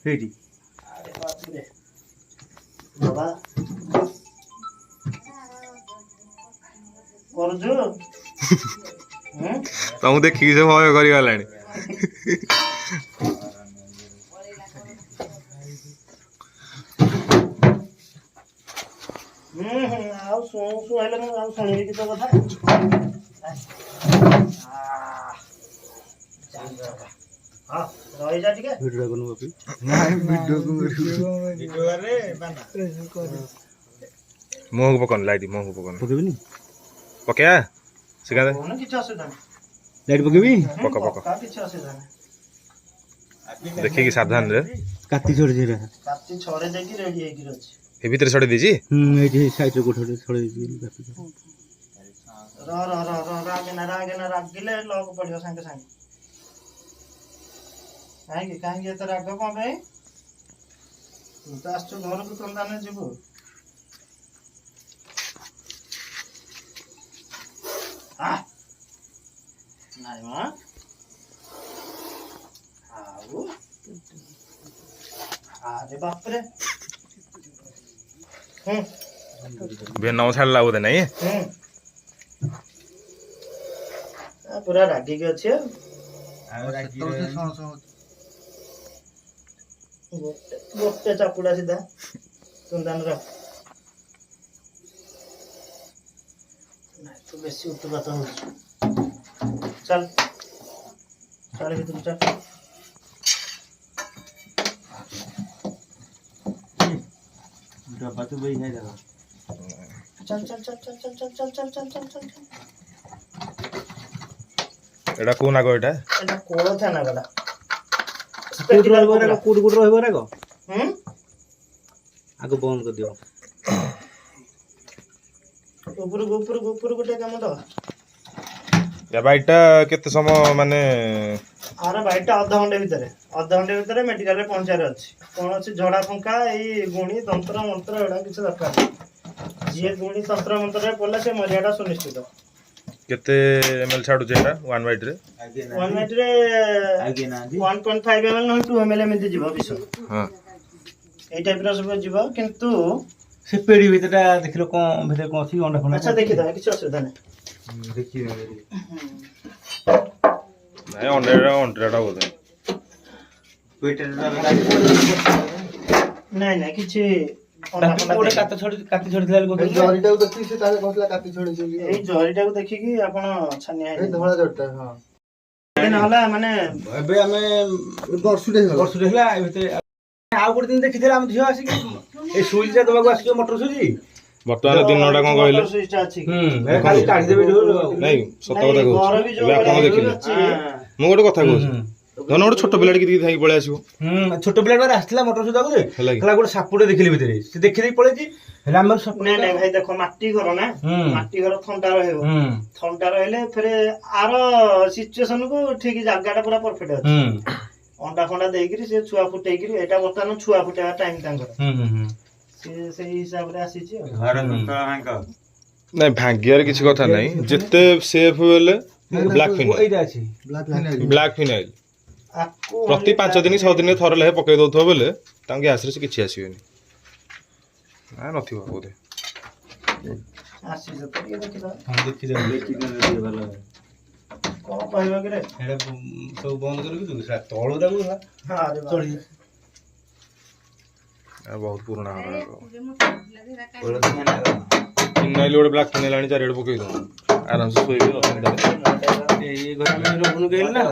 ସେଇଠି ଆରେ ବାପରେ ବାବା କରୁଛୁ ତମକୁ ଦେଖିକି ସେ ଭୟ କରିଗଲାଣି। ଆଉ ଶୁଣୁ ହେଲେ ମୁଁ ଆଉ ଶୁଣିବି କି ତୋ କଥା। ହଁ ରହିଯା ଟିକେ। ଭିଡ଼ିଓ କରୁନୁ ବାପି। ମୁହଁକୁ ପକଉନି ଲାଇଟ୍, ମୁହଁକୁ ପକଉନି। ପକେଇବିନି ପକେଇବା ଶିଖା ଦେ। କିଛି ଅସୁବିଧା ନାହିଁ। ଲାଇଟ୍ ପକେଇବି। ପକ ପକ କିଛି ଅସୁବିଧା ନାହିଁ। ଦେଖିକି ସାବଧାନରେ। କାତି ଛଡେଇଛି ଏଇଟା। କାତି ଛଡେଇ ଦେଇକି ରେଡି ହେଇକି ଅଛି। ଏ ଭିତରେ ଛଡେଇ ଦେଇଛି। ଏଇଠି ସାଇଡରେ କୋଉଠି ଛଡେଇଛି କାତି। ରାଗିଲେ ଲକ୍ ପଡିବ ସାଙ୍ଗେ ସାଙ୍ଗେ। କାହିଁକି ଏତେ ରାଗ କଣ ପାଇଁ? ତୁ ତ ଆସୁଛୁ ଘରକୁ ତନ୍ଦାନେ ଯିବୁ। ନାଇଁ ମ ଆଉ ଆରେ ବାପରେ ବେନ ଛାଡ଼ିଲା ବୋଧେ ନାଇଁ। ପୁରା ରାଗିକି ଅଛି ଆଉ। ଗୋଟେ ଚାପୁଡା ସିଧା ତୁନ୍ଦାନର। ତୁ ବେଶୀ ଉତ୍ପାତ ହଉଛୁ। ଚାଲ ଚାଲ ଭିତରକୁ ଚାଲ। ଡବା ତୁ ବେଇ ଖାଇ ଦେବା। चल चल चल चल चल चल चल चल चल चल चल एटा को नाग एटा एटा कोळथा नागला कोड रहबो रे कोड रहबो रे गो आगो बंद कर दियो ऊपर गोटे काम दो या बाइटा केते समय माने आरे बाइटा आधा घंटे भीतर मेडिकल रे पहुंचार अछि कोन अछि झडा फंका एई गुणी तंत्र मंत्र एडा किछ दरकार जे गुणी तंत्र मंत्र रे पले से मर्यादा सुनिश्चित केते एमएल छाडु जेटा 1 बाइट रे 1 बाइट रे आगे ना 1.5 एमएल न 2 एमएल एमति जीव विष हां एई टाइप रो सब जीव किंतु से पेड़ी भीतरटा देखिलो कोन भीतर कोन अछि अंडा फंडा अच्छा देखि दा किछ असुविधा नै देखि नाही अंडा बोलते पेटरा नहीं किछ कोडे काती छोड़ी दिला को जरीटा को देखि से ताले कहला काती छोड़ी छै एई जरीटा को देखि कि आपण छानिया ए धोळा जरटा हां दिन होला माने एबे हमें वर्षुटे होला ए भीतर आउ गोटे दिन देखिथिला हम झियो आसी ए सुइलटा दबाको आसी मोटर सुइली वर्तमान दिनटा कोन कहले स्विचटा अछि खाली काढी देबे नहीं सत कथा कहू आपण देखिले मु गोटे कथा कहू धन गोटे छोट पिलाटी कि थाई पळे आसीबो छोट पिलाट बारे आस्थिला मोटर सुदा को खला गोटे सापुटे देखिले भीतर से देखि देई पळे जी हेला हमर नहीं नहीं भाई देखो माटी घर ना माटी घर ठंडा रहबो ठंडा रहले फिर आरो सिचुएशन को ठीक जगहटा पूरा परफेक्ट अछि अंडा फंडा देइकरी से छुआ फुटेइकरी एटा बर्तमान छुआ फुटेवा टाइम तांकर से सही हिसाब रे आसी छी घर तंत्र हांक नहीं भाग्यर किछ कथा नहीं जत्ते सेफ होले ब्लैक फिनाइल एटा अछि ब्लैक फिनाइल प्रति 5 दिन 6 दिन थरे ले पके दउथो बेले तां गैस रे किछि आसीबेनी ना नथिबो बोधे आसी से तो ये देखि देखि दे भलो को कहबो कि रे एटा सब बंद कर कि तू तळो दागु हां रे चली बहुत पुराना हो गया ओला ध्यान लगा फिनाइल गोटे ब्लैक फिनाइल आनी चारिडे पके दो आराम से सोई ए घर में रोहनु गेल ना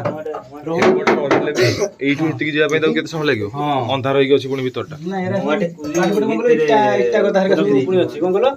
एइठु इतिकी जिया पय केते समय लागो अंधार होई अछि पुनी भीतरटा ना एरा गोटे कोन इटा इटा को धार के सब पुनी अछि कोन कहलो